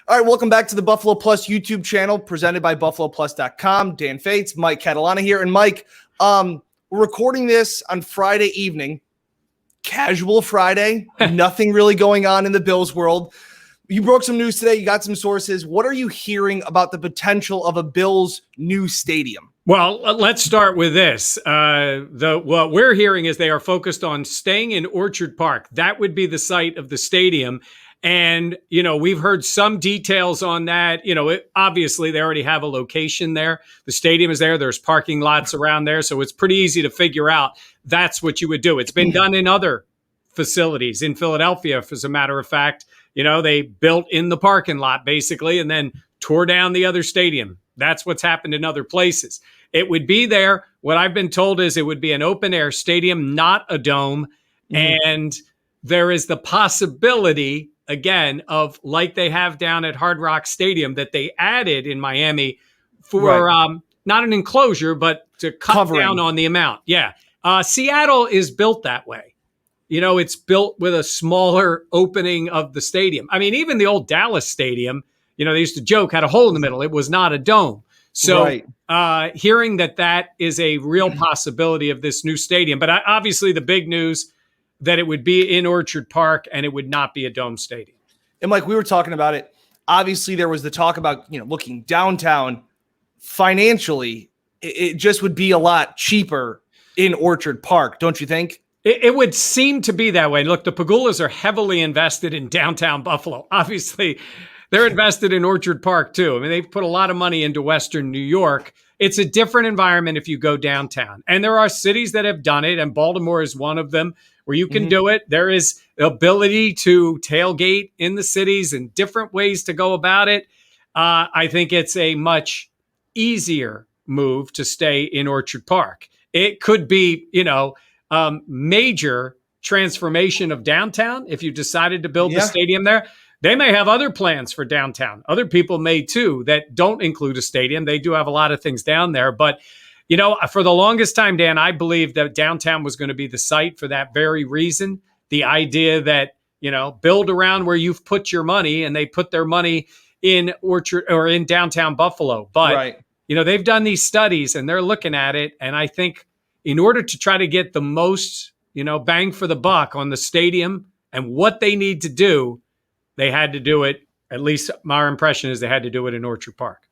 All right, welcome back to the Buffalo Plus YouTube channel presented by BuffaloPlus.com. Dan Fates, Mike Catalana here. And Mike, we're recording this on Friday evening. Casual Friday. Nothing really going on in the Bills world. You broke some news today. You got some sources. What are you hearing about the potential of a Bills new stadium? Well, let's start with this. What we're hearing is they are focused on staying in Orchard Park. That would be the site of the stadium. And, we've heard some details on that. Obviously, they already have a location there. The stadium is there. There's parking lots around there. So it's pretty easy to figure out that's what you would do. It's been done in other facilities in Philadelphia, as a matter of fact. They built in the parking lot, basically, and then tore down the other stadium. That's what's happened in other places. It would be there. What I've been told is it would be an open air stadium, not a dome. And there is the possibility, again, of like they have down at Hard Rock Stadium that they added in Miami for not an enclosure, but to cut down on the amount. Yeah. Seattle is built that way. It's built with a smaller opening of the stadium. I mean, even the old Dallas stadium, they used to joke, had a hole in the middle. It was not a dome. So hearing that is a real possibility of this new stadium. But obviously the big news that it would be in Orchard Park and it would not be a dome stadium. And Mike, we were talking about it. Obviously, there was the talk about, looking downtown financially. It just would be a lot cheaper in Orchard Park, don't you think? It would seem to be that way. Look, the Pagulas are heavily invested in downtown Buffalo. Obviously, they're invested in Orchard Park, too. I mean, they've put a lot of money into Western New York. It's a different environment if you go downtown. And there are cities that have done it, and Baltimore is one of them, where you can do it. There is the ability to tailgate in the cities and different ways to go about it. I think it's a much easier move to stay in Orchard Park. It could be, major transformation of downtown if you decided to build the stadium there. They may have other plans for downtown. Other people may too that don't include a stadium. They do have a lot of things down there. But, for the longest time, Dan, I believed that downtown was going to be the site for that very reason. The idea that, build around where you've put your money, and they put their money in Orchard or in downtown Buffalo. But, they've done these studies and they're looking at it. And I think in order to try to get the most, bang for the buck on the stadium and what they need to do, they had to do it. At least my impression is they had to do it in Orchard Park.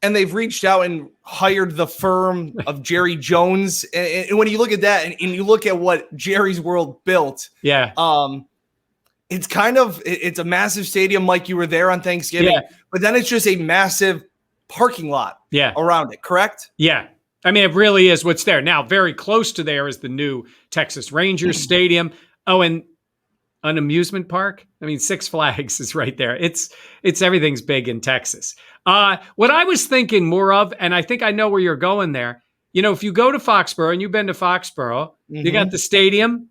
And they've reached out and hired the firm of Jerry Jones. And when you look at that and you look at what Jerry's World built, it's a massive stadium. Like you were there on Thanksgiving, but then it's just a massive parking lot around it. Correct? Yeah. I mean, it really is what's there. Now, very close to there is the new Texas Rangers Stadium. Oh, and an amusement park. I mean, Six Flags is right there. It's everything's big in Texas. What I was thinking more of, and I think I know where you're going there. If you go to Foxborough, and you've been to Foxborough, you got the stadium.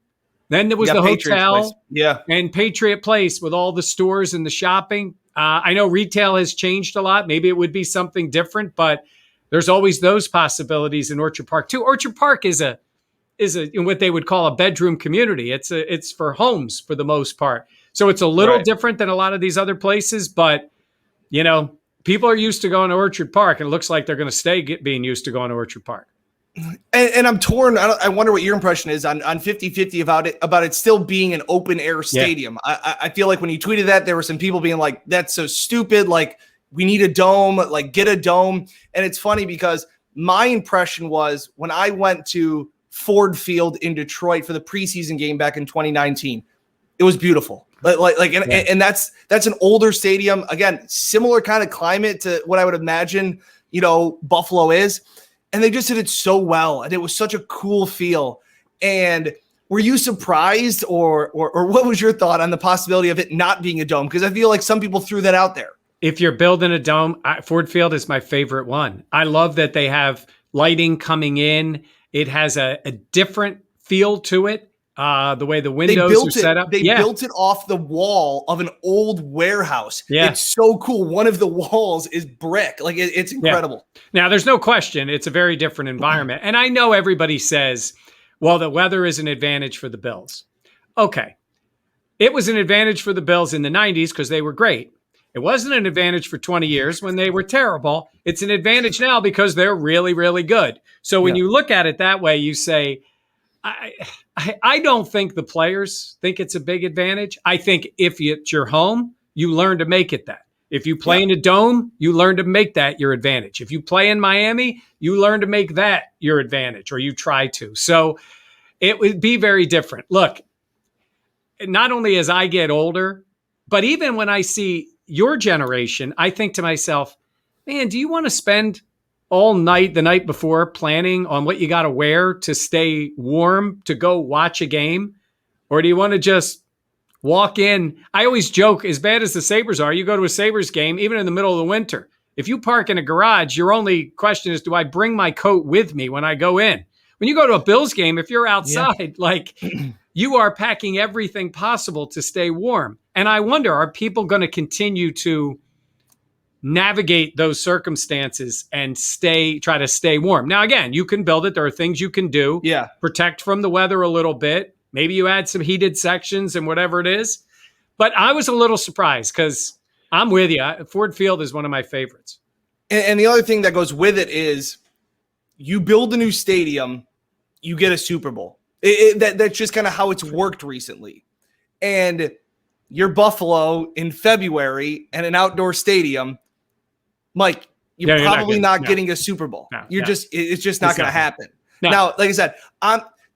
Then there was the hotel, and Patriot Place with all the stores and the shopping. I know retail has changed a lot. Maybe it would be something different, but there's always those possibilities in Orchard Park too. Orchard Park is what they would call a bedroom community. It's for homes for the most part. So it's a little different than a lot of these other places, but people are used to going to Orchard Park, and it looks like they're going to stay being used to going to Orchard Park. And I'm torn. I wonder what your impression is on 50-50 about it still being an open air stadium. I feel like when you tweeted that, there were some people being like, that's so stupid. Like, we need a dome, like get a dome. And it's funny because my impression was when I went to Ford Field in Detroit for the preseason game back in 2019, it was beautiful. And that's an older stadium. Again, similar kind of climate to what I would imagine, Buffalo is. And they just did it so well. And it was such a cool feel. And were you surprised or what was your thought on the possibility of it not being a dome? Because I feel like some people threw that out there. If you're building a dome, Ford Field is my favorite one. I love that they have lighting coming in. It has a different feel to it. The way the windows are set up. They built it off the wall of an old warehouse. Yeah. It's so cool. One of the walls is brick. Like it's incredible. Yeah. Now, there's no question. It's a very different environment. And I know everybody says, well, the weather is an advantage for the Bills. Okay. It was an advantage for the Bills in the 90s because they were great. It wasn't an advantage for 20 years when they were terrible. It's an advantage now because they're really, really good. So when you look at it that way, you say, I don't think the players think it's a big advantage. I think if it's your home, you learn to make it that. If you play in a dome, you learn to make that your advantage. If you play in Miami, you learn to make that your advantage, or you try to. So it would be very different. Look, not only as I get older, but even when I see your generation, I think to myself, man, do you want to spend all night the night before planning on what you got to wear to stay warm to go watch a game? Or do you want to just walk in? I always joke, as bad as the Sabres are, you go to a Sabres game, even in the middle of the winter. If you park in a garage, your only question is, do I bring my coat with me when I go in? When you go to a Bills game, if you're outside, like you are packing everything possible to stay warm. And I wonder, are people going to continue to navigate those circumstances and try to stay warm? Now, again, you can build it. There are things you can do. Yeah. Protect from the weather a little bit. Maybe you add some heated sections and whatever it is. But I was a little surprised because I'm with you. Ford Field is one of my favorites. And the other thing that goes with it is you build a new stadium, you get a Super Bowl. That's just kind of how it's worked recently. And you're Buffalo in February and an outdoor stadium, Mike, you're probably not getting a Super Bowl. It's just not going to happen. No. Now, like I said,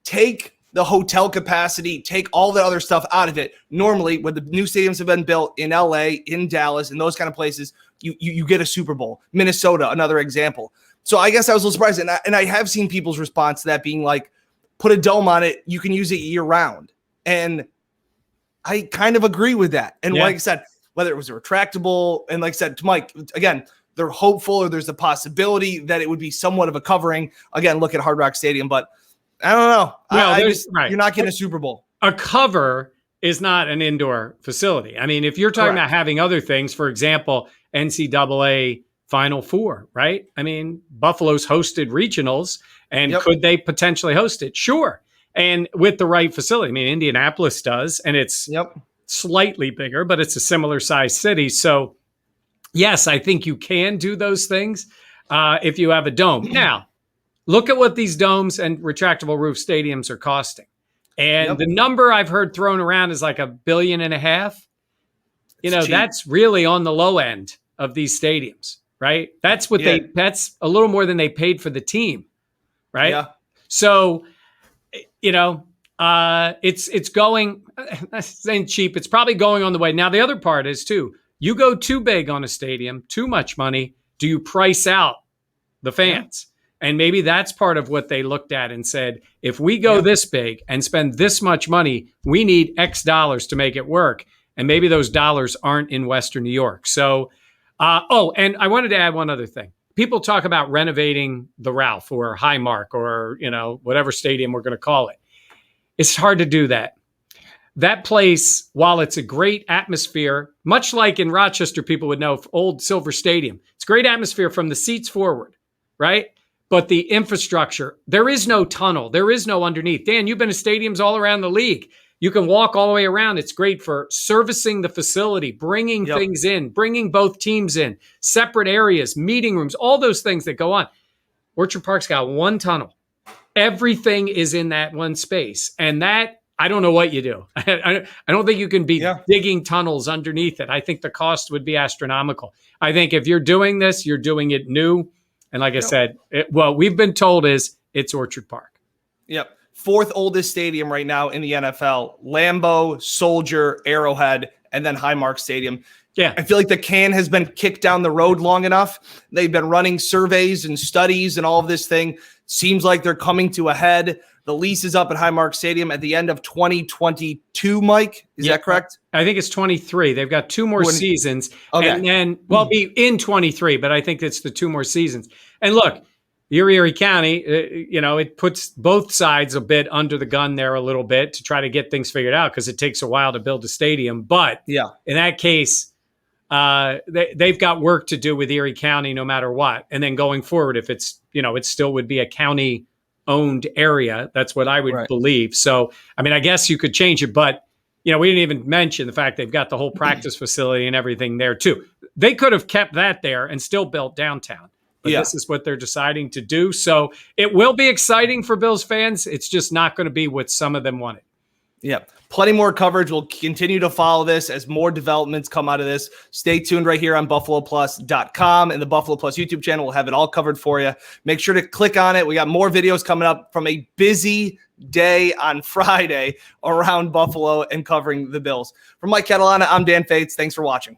take the hotel capacity, take all the other stuff out of it. Normally, when the new stadiums have been built in LA, in Dallas, in those kind of places, you get a Super Bowl. Minnesota, another example. So I guess I was a little surprised. And I have seen people's response to that being like, put a dome on it, you can use it year round. And I kind of agree with that. And like I said, whether it was a retractable, and like I said to Mike, again, they're hopeful, or there's a possibility that it would be somewhat of a covering. Again, look at Hard Rock Stadium, but I don't know. Well, you're not getting a Super Bowl. A cover is not an indoor facility. I mean, if you're talking about having other things, for example, NCAA Final Four, right? I mean, Buffalo's hosted regionals, and could they potentially host it? Sure. And with the right facility. I mean, Indianapolis does, and it's slightly bigger, but it's a similar size city. So yes, I think you can do those things if you have a dome. Now, look at what these domes and retractable roof stadiums are costing. And the number I've heard thrown around is like $1.5 billion. You know, that's really on the low end of these stadiums, right? That's what that's a little more than they paid for the team, right? Yeah. So, you know, it's going, that's saying cheap. It's probably going on the way. Now, the other part is too, you go too big on a stadium, too much money. Do you price out the fans? And maybe that's part of what they looked at and said, if we go this big and spend this much money, we need X dollars to make it work. And maybe those dollars aren't in Western New York. So, and I wanted to add one other thing. People talk about renovating the Ralph or Highmark or, you know, whatever stadium we're going to call it. It's hard to do that. That place, while it's a great atmosphere, much like in Rochester, people would know, old Silver Stadium, it's great atmosphere from the seats forward, right? But the infrastructure, there is no tunnel. There is no underneath. Dan, you've been to stadiums all around the league. You can walk all the way around. It's great for servicing the facility, bringing things in, bringing both teams in, separate areas, meeting rooms, all those things that go on. Orchard Park's got one tunnel. Everything is in that one space. And that, I don't know what you do. I don't think you can be digging tunnels underneath it. I think the cost would be astronomical. I think if you're doing this, you're doing it new. And like I said, what we've been told is it's Orchard Park. Yep. Fourth oldest stadium right now in the NFL. Lambeau, Soldier, Arrowhead, and then Highmark Stadium. Yeah. I feel like the can has been kicked down the road long enough. They've been running surveys and studies and all of this thing. Seems like they're coming to a head. The lease is up at Highmark Stadium at the end of 2022, Mike. Is that correct? I think it's 23. They've got 2 more seasons. Okay. And then, well, be in 23, but I think it's the 2 more seasons. And look, Erie County, you know, it puts both sides a bit under the gun there a little bit to try to get things figured out because it takes a while to build a stadium. But in that case, they've got work to do with Erie County no matter what. And then going forward, if it's, you know, it still would be a county owned area. That's what I would believe. So, I mean, I guess you could change it, but, you know, we didn't even mention the fact they've got the whole practice facility and everything there too. they could have kept that there and still built downtown. But Yeah. this is what they're deciding to do. So it will be exciting for Bills fans. It's just not going to be what some of them wanted. Yeah, plenty more coverage. We'll continue to follow this as more developments come out of this. Stay tuned right here on BuffaloPlus.com and the Buffalo Plus YouTube channel. We'll have it all covered for you. Make sure to click on it. We got more videos coming up from a busy day on Friday around Buffalo and covering the Bills. From Mike Catalana, I'm Dan Fates. Thanks for watching.